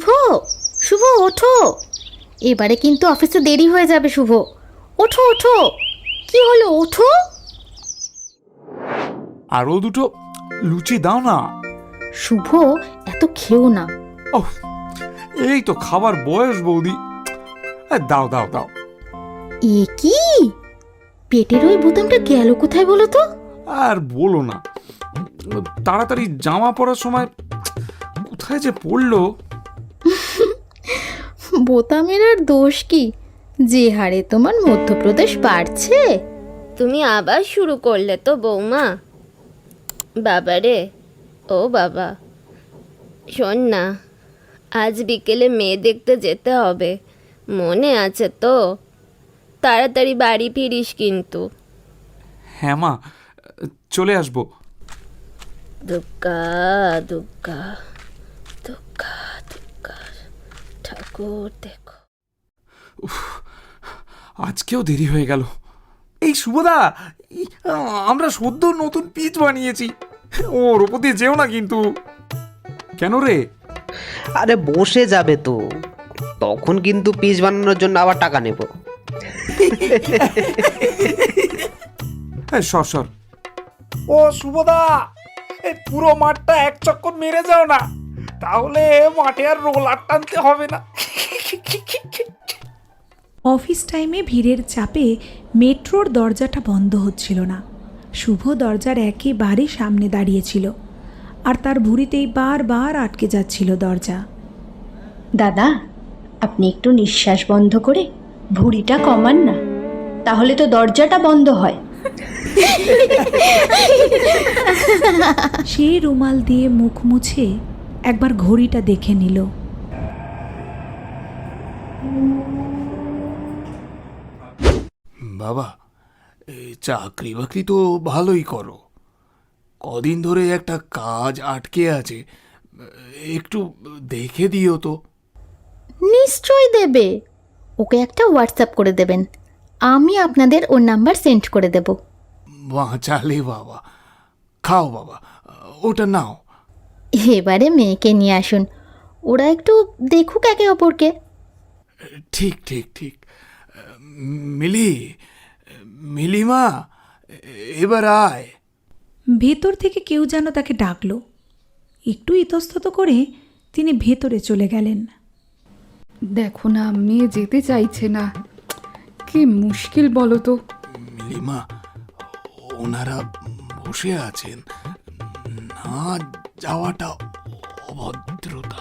শুভ, শুভ ওঠো, এবারে কিন্তু অফিসে দেরি হয়ে যাবে। শুভ ওঠো ওঠো, কি হলো, ওঠো। আরো দুটো লুচি দাও না। শুভ এত খেও না। ওহ, এই তো খাবার বয়স বৌদি। দাও দাও দাও। এ কি, পেটের ওই বোতামটা গেল কোথায় বলো তো? আর বলো না, তাড়াতাড়ি জামা পরার সময় কোথায় যে পড়লো। বোতামের আর দোষ কি, যে হারে তোমার মধ্যপ্রদেশ বাড়ছে। তুমি আবার শুরু করলে তো বৌমা। বাবা রে, ও বাবা, শোন না, আজ বিকেলে মেয়ে দেখতে যেতে হবে, মনে আছে তো? তাড়াতাড়ি বাড়ি ফিরিস কিন্তু। হ্যাঁ মা, চলে আসবো। দুর্গা দুর্গা দুর্গা দুর্গা, ঠাকুর দেখো। আজকেও দেরি হয়ে গেল। এই শুভদা, আমরা সদ্য নতুন পিচ বানিয়েছি, ওর ওপর দিয়ে যেও না কিন্তু। কেন রে? আরে বসে যাবে তো, তখন কিন্তু পিচ বানানোর জন্য আবার টাকা নেব। সর সর। ও শুভদা, এই পুরো মাঠটা এক চক্কর মেরে যাও না, তাহলে মাঠে আর রোলার টানতে হবে না। অফিস টাইমে ভিড়ের চাপে মেট্রোর দরজাটা বন্ধ হচ্ছিল না। শুভ দরজার একেবারে সামনে দাঁড়িয়েছিল, আর তার ভুঁড়িতেই বারবার আটকে যাচ্ছিল দরজা। দাদা, আপনি একটু নিঃশ্বাস বন্ধ করে ভুঁড়িটা কমান না, তাহলে তো দরজাটা বন্ধ হয়। সে রুমাল দিয়ে মুখ মুছে একবার ঘড়িটা দেখে নিল। বাবা, এই চাকরি বাকরি তো ভালোই করো, কদিন ধরে একটা কাজ আটকে আছে, একটু দেখে দিও তো। নিশ্চয়ই দেবে, ওকে একটা হোয়াটসঅ্যাপ করে দেবেন, আমি আপনাদের ওর নাম্বার সেন্ড করে দেব। বাঁচালে বাবা। খাও বাবা, ওটা নাও। এবারে মেয়েকে নিয়ে আসুন, ওরা একটু দেখুক একে অপরকে। ঠিক ঠিক ঠিক। মিলি, মিলিমা, এবার আয়। ভেতর থেকে কেউ যেন তাকে ডাকলো। একটু ইতস্তত করে তিনি ভেতরে চলে গেলেন। দেখো না, মেয়ে যেতে চাইছে না, কি মুশকিল বলো তো। মিলিমা, ওনারা বসে আছেন, না যাওয়াটা অভদ্রতা।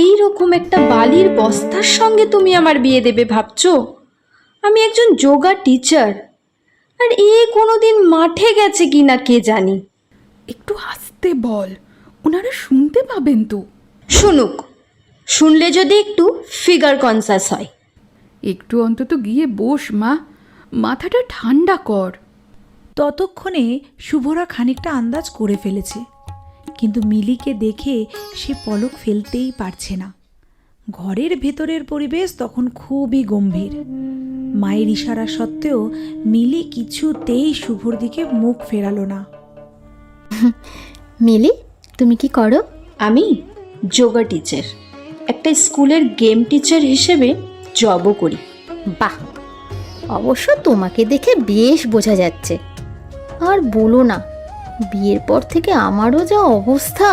এই রকম একটা বালির বস্তার সঙ্গে তুমি আমার বিয়ে দেবে ভাবছো? আমি একজন যোগা টিচার, আর এ কোনোদিন মাঠে গেছে কিনা কে জানি। একটু আস্তে বল, ওনারা শুনতে পাবেন তো। শুনুক, শুনলে যদি একটু ফিগার কনসাস হয়। একটু অন্তত গিয়ে বস মা, মাথাটা ঠান্ডা কর। ততক্ষণে শুভরা খানিকটা আন্দাজ করে ফেলেছে, কিন্তু মিলিকে দেখে সে পলক ফেলতেই পারছে না। ঘরের ভেতরের পরিবেশ তখন খুবই গম্ভীর। মায়ের ইশারা সত্ত্বেও মিলি কিছুতেই শুভর দিকে মুখ ফেরালো না। মিলি, তুমি কি করো? আমি যোগা টিচার, একটা স্কুলের গেম টিচার হিসেবে জবও করি। বাহ, অবশ্য তোমাকে দেখে বেশ বোঝা যাচ্ছে। আর বলো না, বিয়ের পর থেকে আমারও যা অবস্থা।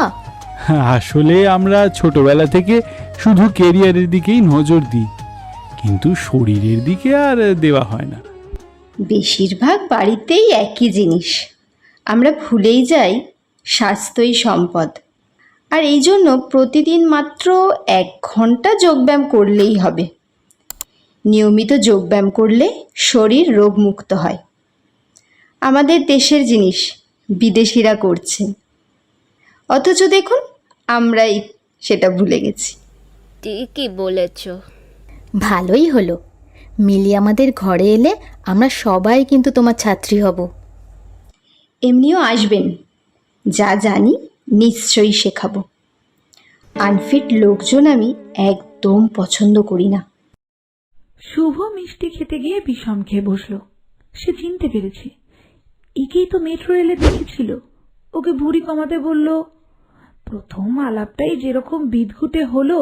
আসলে আমরা ছোটবেলা থেকে শুধু কেরিয়ারের দিকেই নজর দিই, কিন্তু শরীরের দিকে আর দেওয়া হয় না। বেশিরভাগ বাড়িতেই একই জিনিস, আমরা ভুলেই যাই স্বাস্থ্যই সম্পদ। আর এই জন্য প্রতিদিন মাত্র 1 ঘন্টা যোগব্যায়াম করলেই হবে। নিয়মিত যোগব্যায়াম করলে শরীর রোগমুক্ত হয়। আমাদের দেশের জিনিস বিদেশিরা করছে, অথচ দেখুন আমরাই সেটা ভুলে গেছি। ঠিকই বলেছ। ভালোই হলো, মিলি আমাদের ঘরে এলে আমরা সবাই কিন্তু তোমার ছাত্রী হব। এমনিও আসবেন, যা জানি নিশ্চয়ই শেখাবো। আনফিট লোকজন আমি একদম পছন্দ করি না। শুভ মিষ্টি খেতে গিয়ে বিষম খেয়ে বসলো। সে চিনতে পেরেছে, একেই তো মেট্রো রেলে দেখেছিল, ওকে ভুঁড়ি কমাতে বলল। প্রথম আলাপটাই যেরকম বিদঘুটে হলো,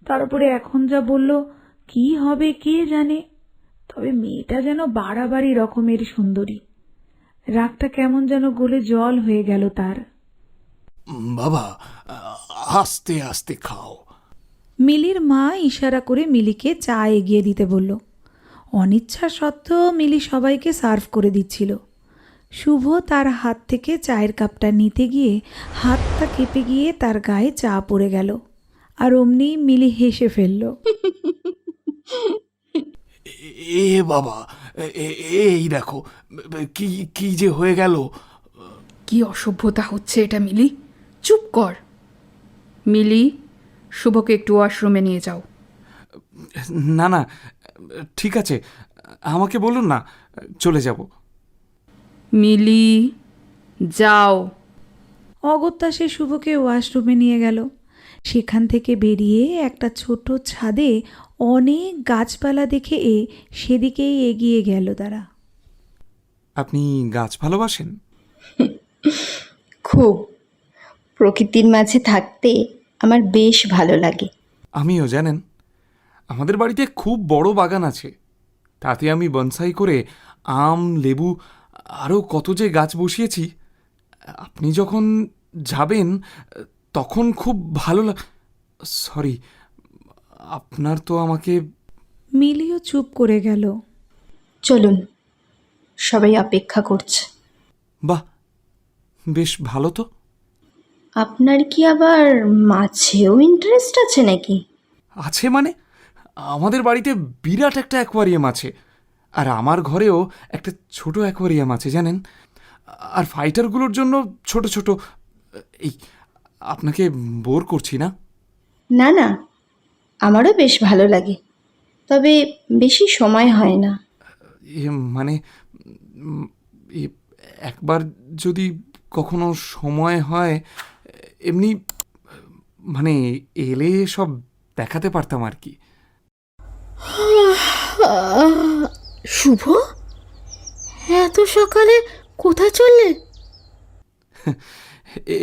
তার উপরে এখন যা বলল, কি হবে কে জানে। তবে মেয়েটা যেন বাড়াবাড়ি রকমের সুন্দরী। রাগটা কেমন যেন গলে জল হয়ে গেল তার। বাবা, আস্তে আস্তে খাও। মিলির মা ইশারা করে মিলিকে চা এগিয়ে দিতে বলল। অনিচ্ছা সত্ত্বেও মিলি সবাইকে সার্ভ করে দিচ্ছিল। শুভ তার হাত থেকে চায়ের কাপটা নিতে গিয়ে হাতটা কেঁপে গিয়ে তার গায়ে চা পড়ে গেল। আর অমনি মিলি হেসে ফেলল। এ বাবা, এই দেখো কি কি যে হয়ে গেল। কি অসভ্যতা হচ্ছে এটা মিলি, চুপ কর। মিলি, শুভকে একটু ওয়াশরুমে নিয়ে যাও। না না, ঠিক আছে, আমাকে বলুন না, চলে যাব। মিলি, যাও। অগত্যা সে শুভকে ওয়াশরুমে নিয়ে গেল। সেখান থেকে বেরিয়ে একটা ছোট ছাদে অনেক গাছপালা দেখে সেদিকেই এগিয়ে গেল তারা। আপনি গাছ ভালোবাসেন? খুব। প্রকৃতির মাঝে থাকতে আমার বেশ ভালো লাগে। আমিও, জানেন, আমাদের বাড়িতে খুব বড় বাগান আছে। তাতে আমি বনসাই করে আম, লেবু আরও কত যে গাছ বসিয়েছি। আপনি যখন যাবেন তখন খুব ভালো সরি, আপনার তো আমাকে। মিলিও চুপ করে গেল। চলুন, সবাই অপেক্ষা করছে। বাহ, বেশ ভালো তো। আপনার কি আবার মাছেও ইন্টারেস্ট আছে নাকি? আছে মানে, আমাদের বাড়িতে বিরাট একটা অ্যাকোয়ারিয়াম আছে। আর আমার ঘরেও একটা ছোট অ্যাকোয়ারিয়াম আছে, জানেন। আর ফাইটারগুলোর জন্য ছোট ছোট। এই, আপনাকে বোর করছি না? না না, আমারও বেশ ভালো লাগে, তবে বেশি সময় হয় না। মানে একবার যদি কখনো সময় হয়, এমনি মানে এলে সব দেখাতে পারতাম আর কি। শুভ, এত সকালে কোথায় চললে?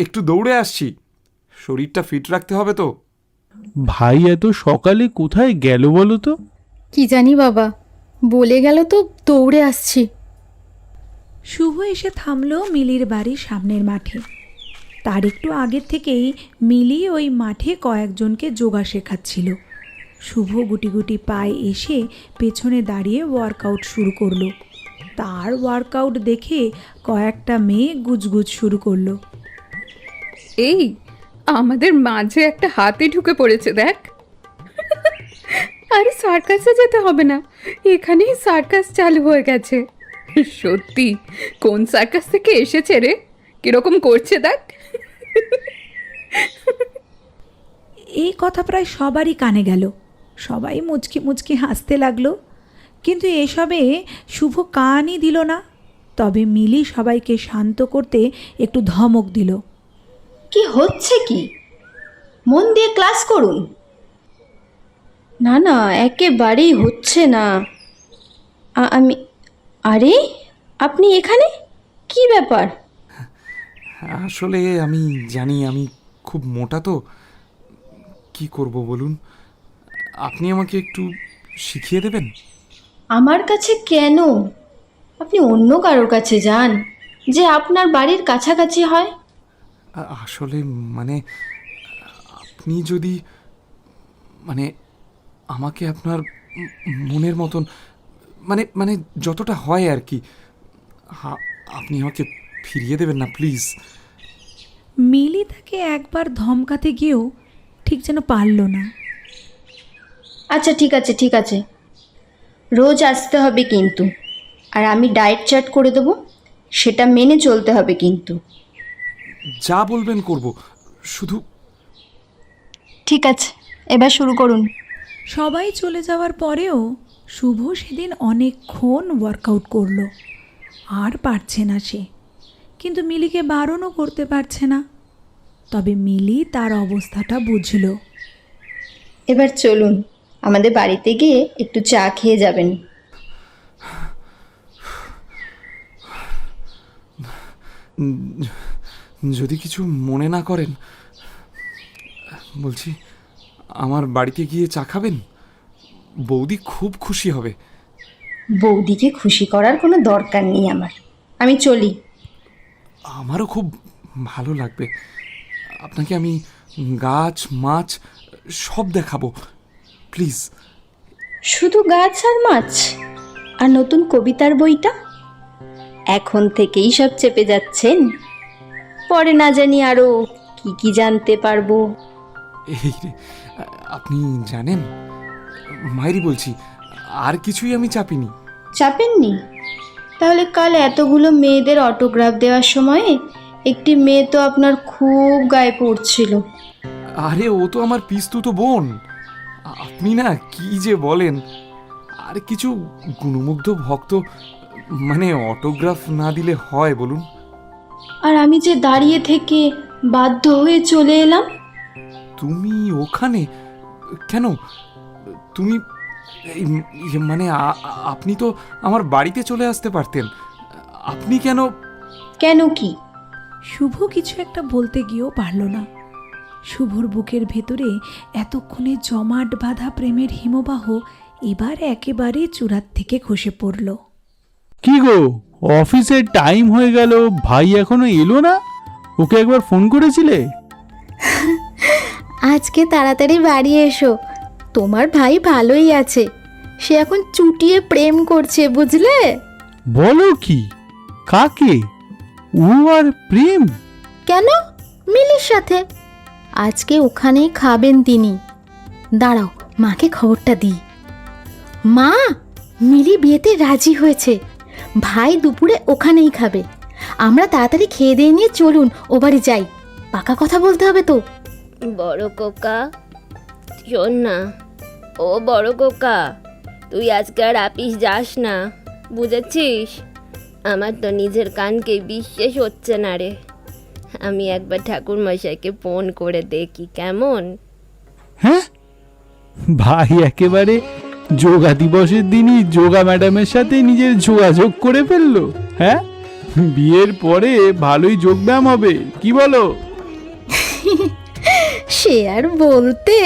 একটু দৌড়ে আসছি, শরীরটা ফিট রাখতে হবে তো। ভাই এত সকালে কোথায় গেল বলো তো? কি জানি বাবা, বলে গেল তো দৌড়ে আসছি। শুভ এসে থামল মিলির বাড়ির সামনের মাঠে। তার একটু আগের থেকেই মিলি ওই মাঠে কয়েকজনকে যোগা শেখাচ্ছিল। শুভ গুটি গুটি পায়ে এসে পেছনে দাঁড়িয়ে ওয়ার্কআউট শুরু করলো। তার ওয়ার্কআউট দেখে কয়েকটা মেয়ে গুজগুজ শুরু করলো। এই, আমাদের মাঝে একটা হাতি ঢুকে পড়েছে, দেখ। আরে সার্কাসে যেতে হবে না, এখানেই সার্কাস চালু হয়ে গেছে। সত্যি, কোন সার্কাস থেকে এসেছে রে, কিরকম করছে দেখ। এই কথা প্রায় সবারই কানে গেল। সবাই মুচকি মুচকি হাসতে লাগলো। কিন্তু এসবে শুভ কানই দিল না। তবে মিলি সবাইকে শান্ত করতে একটু ধমক দিল। কি হচ্ছে কি? মন দিয়ে ক্লাস করুন। না না, একেবারেই হচ্ছে না। আরে, আপনি এখানে? কি ব্যাপার? আসলে আমি জানি আমি খুব মোটা, তো কি করব বলুন। আপনি আমাকে একটু শিখিয়ে দেবেন? আমার কাছে কেন? আপনি অন্য কারোর কাছে যান, যে আপনার বাড়ির কাছাকাছি হয়। আসলে মানে আপনি যদি মানে আমাকে আপনার মনের মতন মানে মানে যতটা হয় আর কি, আপনি আমাকে ফিরিয়ে দেবেন না প্লিজ? মিলি তাকে একবার ধমকাতে গিয়েও ঠিক যেন পারল না। আচ্ছা ঠিক আছে ঠিক আছে, রোজ আসতে হবে কিন্তু। আর আমি ডায়েট চার্ট করে দেবো, সেটা মেনে চলতে হবে কিন্তু। যা বলবেন করব, শুধু। ঠিক আছে, এবার শুরু করুন। সবাই চলে যাওয়ার পরেও শুভ সেদিন অনেকক্ষণ ওয়ার্কআউট করলো। আর পারছে না সে, কিন্তু মিলিকে বারণও করতে পারছে না। তবে মিলি তার অবস্থাটা বুঝল। এবার চলুন, আমাদের বাড়িতে গিয়ে একটু চা খেয়ে যাবেন। যদি কিছু মনে না করেন, বলছি আমার বাড়িতে গিয়ে চা খাবেন? বৌদি খুব খুশি হবে। বৌদিকে খুশি করার কোনো দরকার নেই আমার, আমি চলি। আমারও খুব ভালো লাগবে। আপনাকে আমি গাছ মাছ সব দেখাবো, প্লিজ। শুধু গাছ আর মাছ? আর নতুন কবিতার বইটা? এখন থেকেই সব চেপে যাচ্ছেন, পরে না জানি আরো কি কি জানতে পারবো। এই রে, আপনি জানেন, মায়েরই বলছি, আর কিছুই আমি চাপিনি। চাপেননি? তাহলে কাল এতগুলো মেয়েদের অটোগ্রাফ দেওয়ার সময়ে একটি মেয়ে তো আপনার খুব গায়ে পড়ছিল। আরে ও তো আমার পিস্তুতো বোন। আপনি না কি যে বলেন। আর কিছু গুণমুগ্ধ ভক্ত, মানে অটোগ্রাফ না দিলে হয় বলুন? আর আমি যে দাঁড়িয়ে থেকে বাধ্য হয়ে চলে এলাম। তুমি ওখানে কেন? তুমি মানে আপনি তো আমার বাড়িতে চলে আসতে পারতেন। আপনি কেন? কেন কি? শুভ কিছু একটা বলতে গিয়েও পারল না। শুভর বুকের ভেতরে এতক্ষণে জমাট বাঁধা প্রেমের হিমবাহ এবার একেবারে চূড়ার থেকে খসে পড়ল। কি গো, অফিসের টাইম হয়ে গেল, ভাই এখনো এলো না? ওকে একবার ফোন করেছিলে? আজকে তাড়াতাড়ি বাড়ি এসো, তোমার ভাই ভালোই আছে। সে এখন চুটিয়ে প্রেম করছে, বুঝলে? বলো কি? কাকে? ও আর প্রেম? কেন? মিলির সাথে। আজকে ওখানেই খাবেন তিনি। দাঁড়াও, মাকে খবরটা দিই। মা, মিলি বিয়েতে রাজি হয়েছে। ভাই দুপুরে ওখানেই খাবে। আমরা তাড়াতাড়ি খেয়ে দিয়ে নিয়ে চলুন ও বাড়ি যাই। পাকা কথা বলতে হবে তো। বড় কোকা, শোন না। ও বড় কোকা, তুই আজকে আর আপিস যাস না, বুঝেছিস? আমার তো নিজের কানকে বিশ্বাস হচ্ছে না রে। আমি একবার ঠাকুর মশাইকে ফোন করে দেখি কেমন। হ্যাঁ, ভাই একেবারে যোগা দিবসের দিনই যোগা ম্যাডামের সাথে নিজের যোগাযোগ করে ফেললো। হ্যাঁ, বিয়ের পরে ভালোই যোগব্যায়াম হবে, কি বলো? সে আর বলতে।